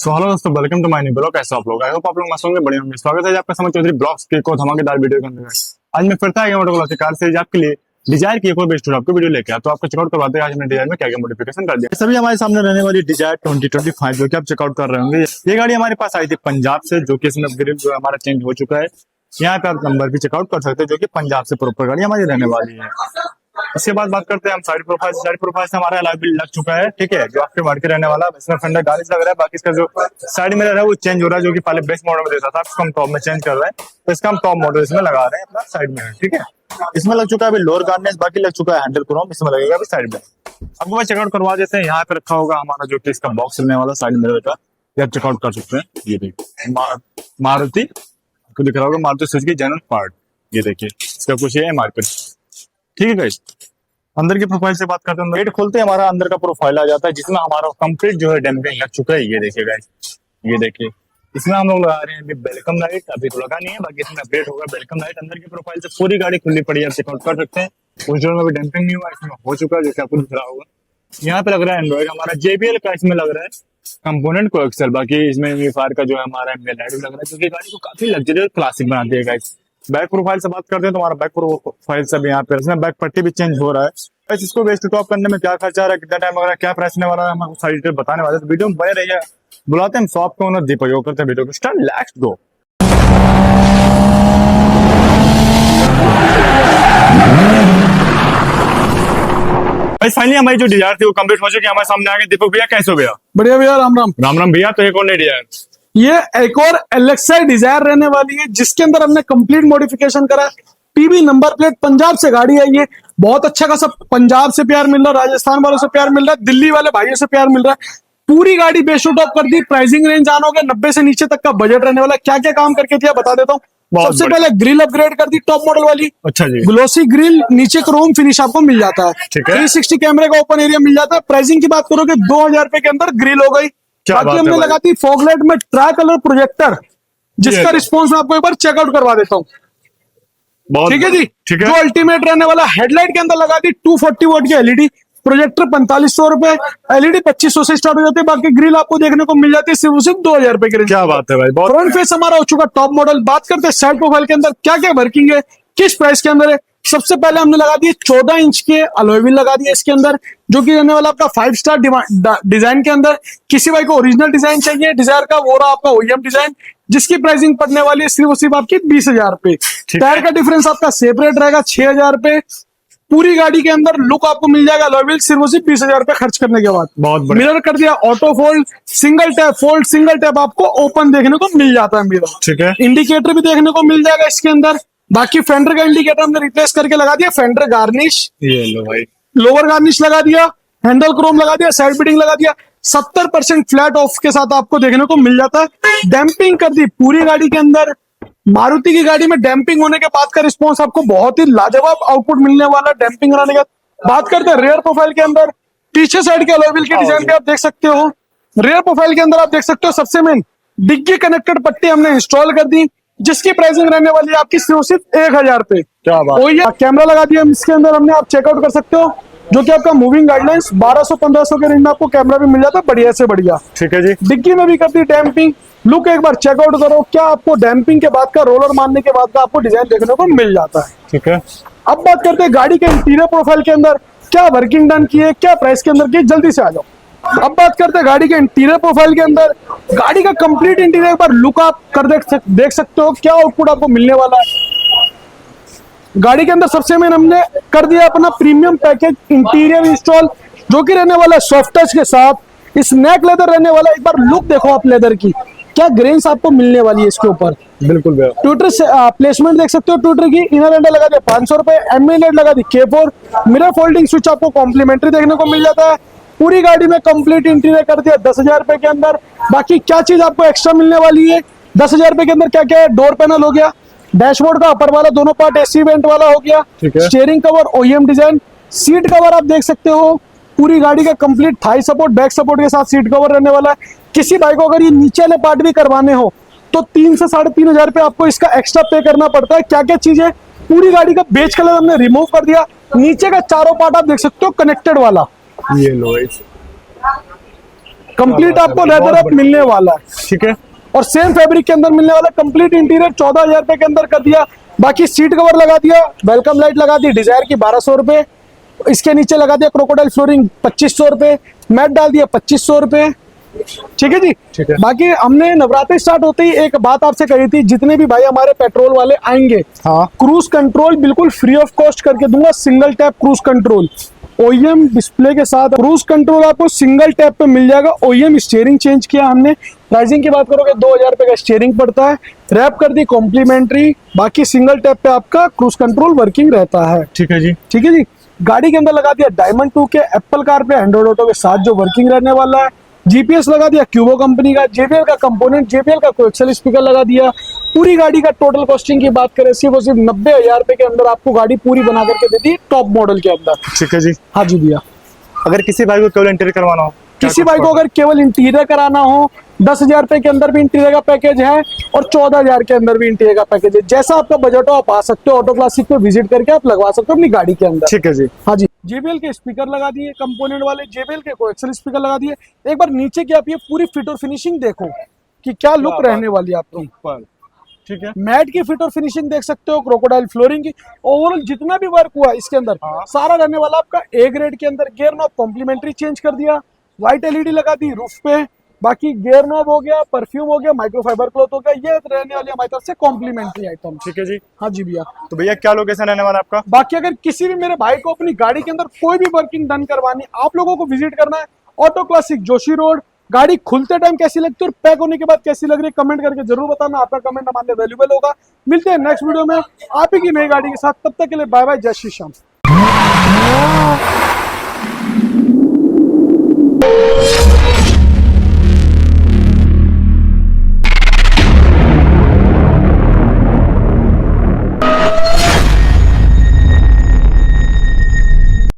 सो hello दोस्तों, welcome to my new blog. कैसे आप लोग? आई होप आप लोग मस्त होंगे, बढ़िया होंगे। स्वागत है आपका समझ चौधरी ब्लॉग्स के को धमाकेदार वीडियो के अंदर। आज मैं फिर से आया मोटो की कार से आपके लिए डिजायर की एक और बेस्ट आपको वीडियो लेके आया। तो आपको चेकआउट करवाते हैं आज हमने डिजायर में क्या क्या मॉडिफिकेशन कर दिया। सभी हमारे सामने रहने वाली डिजायर 2025 जो कि आप चेकआउट कर रहे होंगे। ये गाड़ी हमारे पास आई थी पंजाब से, जो कि इसमें ग्रिल जो हमारा चेंज हो चुका है। यहाँ पे आप नंबर भी चेकआउट कर सकते हैं, जो कि पंजाब से प्रॉपर गाड़ी हमारी रहने वाली है। इसके बाद बात करते हैं हम साइड प्रोफाइल। साइड प्रोफाइल से हमारा अलग लग चुका है, ठीक है, जो आपके मार्केट के रहने वाला। इसमें फेंडर गार्निश लग रहा है, बाकी इसका जो साइड मिरर है वो चेंज हो रहा है, जो कि पहले बेस मॉडल में देता था, इसको हम टॉप में चेंज कर रहे हैं। तो इसका हम टॉप मॉडल इसमें लगा रहे हैं अपना साइड मिरर, ठीक है। इसमें लग चुका है अभी लोअर गार्निश, बाकी लग चुका है हैंडल क्रोम, इसमें लगेगा अभी साइड में। आपको मैं चेकआउट करवा देते हैं। यहाँ पे रखा होगा हमारा जो कि इसका बॉक्स चलने वाला साइड मिरर का, ये आप चेकआउट कर सकते हैं। ये देखिए मारुति आपको दिख रहा होगा, मारुति सुजुकी जनरल पार्ट। ये देखिए इसका कुछ ये है मार्केट, ठीक है गाइस। अंदर की प्रोफाइल से बात करते हैं। गेट खोलते हैं हमारा अंदर का प्रोफाइल आ जाता है, जिसमें हमारा कंप्लीट जो है डैम्पिंग लग चुका है। ये देखिए गाइस, ये देखिए इसमें हम लोग लगा रहे हैं अभी वेलकम लाइट। अभी तो लगा नहीं है, बाकी इसमें अपडेट होगा वेलकम लाइट। अंदर की प्रोफाइल से पूरी गाड़ी खुली पड़ी है, आप चेकआउट कर सकते हैं। उस जोन में भी डैम्पिंग नहीं हुआ, इसमें हो चुका है, जैसे आपको दिख रहा होगा। यहाँ पे लग रहा है एंड्रॉइड हमारा, JBL का इसमें लग रहा है कंपोनेंट को एक्सेल। बाकी इसमें मीफायर का जो है हमारा लाइट लग रहा है, क्योंकि गाड़ी को काफी लग्जरियस क्लासिक बनाती है गाइस। बैक प्रोफाइल से बात करते हैं तो हमारा बैक प्रोफाइल से भी यहाँ पे इसमें बैक पट्टी भी चेंज हो रहा है। बस इसको वेस्ट टॉप करने में क्या खर्चा आ रहा है, कितना टाइम वगैरह, क्या प्राइस होने वाला है, हम आपको सारी डिटेल बताने वाले हैं। तो वीडियो में बने रहिए। बुलाते हैं हम शॉप के ओनर दीपक को, करते हैं वीडियो को स्टार्ट। Let's go. फाइनली हमारी जो डिजायर थी वो कंप्लीट हो चुकी है, हमारे सामने आ गए। दीपक भैया कैसे हो भैया? बढ़िया भैया, राम राम। राम राम भैया। तो एक और नई डिजायर, ये एक और LXi डिजायर रहने वाली है, जिसके अंदर हमने कंप्लीट मॉडिफिकेशन करा। PB नंबर प्लेट पंजाब से गाड़ी है। ये बहुत अच्छा खासा पंजाब से प्यार मिल रहा है, राजस्थान वालों से प्यार मिल रहा है, दिल्ली वाले भाइयों से प्यार मिल रहा है। पूरी गाड़ी बेशो टॉप कर दी। प्राइसिंग रेंज जानोगे 90 से नीचे तक का बजट रहने वाला है। क्या क्या काम करके दिया बता देता हूँ। सबसे पहले ग्रिल अपग्रेड कर दी टॉप मॉडल वाली। अच्छा जी। ग्लोसी ग्रिल, नीचे क्रोम फिनिश आपको मिल जाता है। 360 कैमरे का ओपन एरिया मिल जाता है। प्राइसिंग की बात करोगे 2000 रुपए के अंदर ग्रिल हो गई। बाकी हमने लगा दी फॉगलाइट में ट्राई कलर प्रोजेक्टर, जिसका रिस्पॉन्स मैं आपको एक बार चेकआउट करवा देता हूँ। ठीक है जी, ठीक है। जो अल्टीमेट रहने वाला। हेडलाइट के अंदर लगा दी 240 वोट की LED प्रोजेक्टर, 4500 रुपए। LED 2500 से स्टार्ट हो जाती है। बाकी ग्रिल आपको देखने को मिल जाती है सिर्फ 2000 रुपए की रेंज। क्या बात है भाई, बहुत। फ्रंट फेस हमारा हो चुका टॉप मॉडल। बात करते हैं साइड प्रोफाइल के अंदर क्या क्या वर्किंग है, किस प्राइस के अंदर है। सबसे पहले हमने लगा दिए 14 इंच के अलॉय व्हील लगा दिए इसके अंदर, जो कि रहने वाला आपका 5 स्टार डिजाइन के अंदर। किसी भाई को ओरिजिनल डिजाइन चाहिए डिजायर का, वो रहा आपका OEM डिजाइन, जिसकी प्राइसिंग पड़ने वाली है सिर्फ आपकी 20,000 रुपए। टायर का डिफरेंस आपका सेपरेट रहेगा 6,000 रुपए। पूरी गाड़ी के अंदर लुक आपको मिल जाएगा अलॉय व्हील सिर्फ 20,000 रुपए खर्च करने के बाद। बहुत मिरर कर दिया auto fold, single tap fold, single tap आपको ओपन देखने को मिल जाता है मिरर, ठीक है। इंडिकेटर भी देखने को मिल जाएगा इसके अंदर। बाकी फेंडर का इंडिकेटर हमने रिप्लेस करके लगा दिया फेंडर गार्निश। ये लो भाई, लोअर गार्निश लगा दिया, हैंडल क्रोम लगा दिया, साइड बिडिंग लगा दिया। 70% फ्लैट ऑफ के साथ आपको देखने को मिल जाता है। डैम्पिंग कर दी पूरी गाड़ी के अंदर। मारुति की गाड़ी में डैम्पिंग होने के बाद का रिस्पॉन्स आपको बहुत ही लाजवाब आउटपुट मिलने वाला है डैम्पिंग कराने का। बात करते हैं रेयर प्रोफाइल के अंदर। पीछे साइड के अलॉय व्हील के डिजाइन पे आप देख सकते हो। रेयर प्रोफाइल के अंदर आप देख सकते हो सबसे मेन डिग्गी कनेक्टेड पट्टी हमने इंस्टॉल कर दी, जिसकी प्राइसिंग रहने वाली है आपकी सिर्फ 1000 रुपए। क्या बात। वो ये कैमरा लगा दिया इसके अंदर हमने, आप चेकआउट कर सकते हो, जो कि आपका मूविंग गाइडलाइंस 1200-1500 के रेंज में आपको कैमरा भी मिल जाता है बढ़िया से बढ़िया। ठीक है जी। डिग्गी में भी कर दी डैम्पिंग। लुक एक बार चेकआउट करो, क्या आपको डैम्पिंग के बाद का, रोलर मारने के बाद का आपको डिजाइन देखने को मिल जाता है। ठीक है। अब बात करते हैं गाड़ी के इंटीरियर प्रोफाइल के अंदर क्या वर्किंग डन की है, क्या प्राइस के अंदर की, जल्दी से आ जाओ। अब बात करते हैं गाड़ी के इंटीरियर प्रोफाइल के अंदर। गाड़ी का कंप्लीट इंटीरियर एक बार लुक आप कर देख सकते हो, क्या आउटपुट आपको मिलने वाला है। गाड़ी के अंदर सबसे मेन हमने कर दिया अपना प्रीमियम पैकेज इंटीरियर इंस्टॉल, जो कि रहने वाला है सॉफ्ट टच के साथ। स्नैक लेदर रहने वाला। एक बार लुक देखो आप लेदर की, क्या ग्रेन्स आपको मिलने वाली है इसके ऊपर। बिल्कुल भैया। ट्विटर से प्लेसमेंट देख सकते हो। ट्विटर की इनर एंडर लगा दिया 500 रुपए। एमएलएड लगा दी K4। मिरर फोल्डिंग स्विच आपको कॉम्प्लीमेंट्री देखने को मिल जाता है। पूरी गाड़ी में कंप्लीट इंटीरियर कर दिया 10,000 रुपए के अंदर। बाकी क्या चीज आपको एक्स्ट्रा मिलने वाली है 10,000 रुपए के अंदर, क्या क्या है। डोर पैनल हो गया, डैशबोर्ड का अपर वाला दोनों पार्ट AC वेंट वाला हो गया, steering cover OEM design, seat cover आप देख सकते हो। पूरी गाड़ी का complete Thai support, back support के साथ सीट कवर रहने वाला है। किसी बाइक को अगर ये नीचे वाले पार्ट भी करवाने हो तो 3 से 3,500 रुपए आपको इसका एक्स्ट्रा पे करना पड़ता है। क्या क्या चीजें, पूरी गाड़ी का बेज कलर हमने रिमूव कर दिया। नीचे का चारों पार्ट आप देख सकते हो कनेक्टेड वाला। ये लो कंप्लीट आपको लेदर अप मिलने वाला है, ठीक है। और सेम फैब्रिक के अंदर मिलने वाला कंप्लीट इंटीरियर 14,000 रुपए के अंदर कर दिया। बाकी सीट कवर लगा दिया, वेलकम लाइट लगा दी डिजायर की 1200 रुपए, इसके नीचे लगा दिया क्रोकोडाइल फ्लोरिंग 2500 रुपए, मैट डाल दिया 2500 रुपए, ठीक है जी। ठीक है। बाकी हमने नवरात्रि स्टार्ट होते ही एक बात आपसे कही थी, जितने भी भाई हमारे पेट्रोल वाले आएंगे, हाँ, क्रूज कंट्रोल बिल्कुल फ्री ऑफ कॉस्ट करके दूंगा। Single tap cruise control OEM display के साथ क्रूज कंट्रोल आपको सिंगल टैप पे मिल जाएगा। ओईएम स्टीयरिंग चेंज किया हमने। प्राइसिंग की बात करोगे 2,000 रुपए का स्टीयरिंग पड़ता है, रैप कर दी कॉम्प्लीमेंट्री। बाकी सिंगल टैप पे आपका क्रूज कंट्रोल वर्किंग रहता है, ठीक है जी। ठीक है जी। गाड़ी के अंदर लगा दिया डायमंड 2 के एप्पल कार पे एंड्रॉइड ऑटो के साथ जो वर्किंग रहने वाला है। जीपीएस लगा दिया क्यूबो कंपनी का, जेबीएल का कंपोनेंट, जेबीएल का कोएक्सियल स्पीकर लगा दिया। पूरी गाड़ी का टोटल कॉस्टिंग की बात करें सिर्फ और सिर्फ 90,000 रुपए के अंदर आपको गाड़ी पूरी बना करके देती है, टॉप मॉडल के अंदर। ठीक है जी। हाँ जी भैया। अगर किसी भाई को केवल इंटीरियर करवाना हो, किसी भाई को अगर केवल इंटीरियर कराना हो, 10,000 रुपए के अंदर भी इंटीरियर का पैकेज है और 14,000 के अंदर भी इंटीरियर का पैकेज है। जैसा आपका बजट हो आप आ सकते हो, ऑटो क्लासिक पे विजिट करके आप लगवा सकते हो अपनी गाड़ी के अंदर। ठीक है जी। हाँ जी। जेबीएल के स्पीकर लगा दिए कंपोनेंट वाले, जेबीएल के कोएक्सियल स्पीकर लगा दिए। एक बार नीचे की आप ये पूरी फिट और फिनिशिंग देखो कि क्या लुक रहने वाली है आपको। ऊपर, ठीक है। मैट की फिट और फिनिशिंग देख सकते हो, क्रोकोडाइल फ्लोरिंग की। ओवरऑल जितना भी वर्क हुआ इसके अंदर सारा रहने वाला आपका ए ग्रेड के अंदर। गियर नॉब कॉम्प्लीमेंट्री चेंज कर दिया, व्हाइट एलईडी लगा दी रूफ पे। बाकी गियर नॉब हो गया, परफ्यूम हो गया, माइक्रोफाइबर क्लॉथ हो गया, ये रहने वाली हमारी तरफ से कॉम्प्लीमेंट्री आइटम। ठीक है जी। हाँ जी भैया। तो भैया क्या लोकेशन रहने वाला आपका? बाकी अगर किसी भी मेरे भाई को अपनी गाड़ी के अंदर कोई भी वर्किंग डन करवानी, आप लोगों को विजिट करना है ऑटो क्लासिक जोशी रोड। गाड़ी खुलते टाइम कैसी लगती है और पैक होने के बाद कैसी लग रही है कमेंट करके जरूर बताना। आपका कमेंट हमारे लिए वैल्यूबल होगा। मिलते हैं नेक्स्ट वीडियो में आप ही की नई गाड़ी के साथ। तब तक के लिए बाय बाय, जय श्री श्याम।